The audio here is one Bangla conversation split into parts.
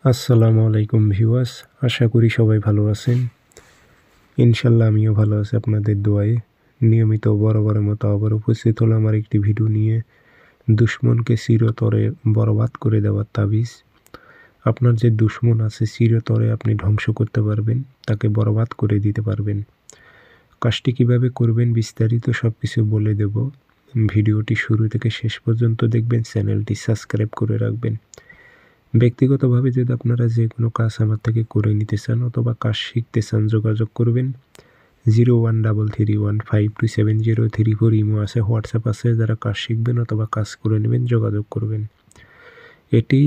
আসসালামু আলাইকুম ভিউয়ার্স, আশা করি সবাই ভালো আছেন। ইনশাল্লাহ আমিও ভালো আছি আপনাদের দোয়ায়। নিয়মিত বরাবরের মতো আবার উপস্থিত হলো আমার একটি ভিডিও নিয়ে। দুশমনকে চিরতরে বরবাদ করে দেওয়ার তাবিজ। আপনার যে দুশমন আছে চিরতরে আপনি ধ্বংস করতে পারবেন, তাকে বরবাদ করে দিতে পারবেন। কাজটি কিভাবে করবেন বিস্তারিত সব কিছু বলে দেব। ভিডিওটি শুরু থেকে শেষ পর্যন্ত দেখবেন, চ্যানেলটি সাবস্ক্রাইব করে রাখবেন। ব্যক্তিগতভাবে যদি আপনারা যে কোনো কাজ আমার থেকে করে নিতে চান অথবা কাজ শিখতে চান, যোগাযোগ করবেন 0133152703 ইমো আছে, হোয়াটসঅ্যাপ আছে। যারা কাজ শিখবেন অথবা কাজ করে নেবেন যোগাযোগ করবেন। এটি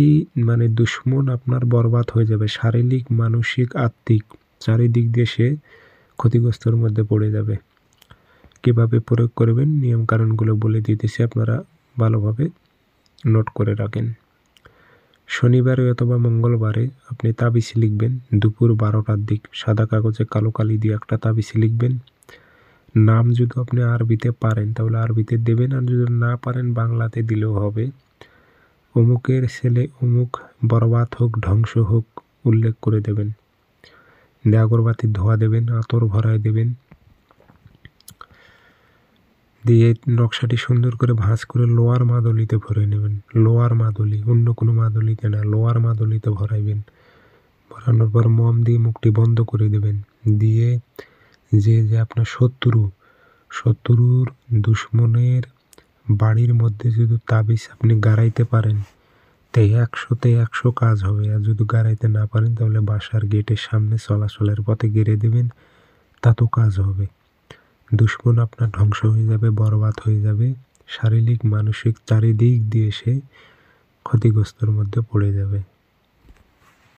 মানে দুশমন আপনার বরবাদ হয়ে যাবে, শারীরিক, মানসিক, আত্মিক চারিদিক দিয়ে সে ক্ষতিগ্রস্তর মধ্যে পড়ে যাবে। কীভাবে প্রয়োগ করবেন নিয়মকানুনগুলো বলে দিতেছি, আপনারা ভালোভাবে নোট করে রাখেন। শনিবারে অথবা মঙ্গলবারে আপনি তাবিজ লিখবেন দুপুর 12টার দিক, সাদা কাগজে কালো কালি দিয়ে একটা তাবিজ লিখবেন। নাম যদি আপনি আরবিতে পারেন তাহলে আরবিতে দেবেন, আর যদি না পারেন বাংলাতে দিলেও হবে। অমুকের ছেলে অমুক বরবাদ হোক, ধ্বংস হোক উল্লেখ করে দেবেন। আগরবাতির ধোয়া দেবেন, আতর ভরায় দেবেন, দিয়ে নকশাটি সুন্দর করে ভাঁজ করে লোয়ার মাদলিতে ভরে নেবেন। লোয়ার মাদলি, অন্য কোনো মাদলিতে না, লোয়ার মাদলিতে ভরাইবেন। ভরানোর পর মোম দিয়ে মুখটি বন্ধ করে দেবেন। দিয়ে যে আপনার শত্রুর দুশমনের বাড়ির মধ্যে যদি তাবিজ আপনি গাড়াইতে পারেন তাই 100তে 100 কাজ হবে। আর যদি গাড়াইতে না পারেন তাহলে বাসার গেটের সামনে চলাচলের পথে গেড়ে দেবেন, তাতেও কাজ হবে। দুশমন আপনার ধ্বংস হয়ে যাবে, বরবাদ হয়ে যাবে। শারীরিক, মানসিক চারিদিক দিয়ে সে ক্ষতিগ্রস্তর মধ্যে পড়ে যাবে।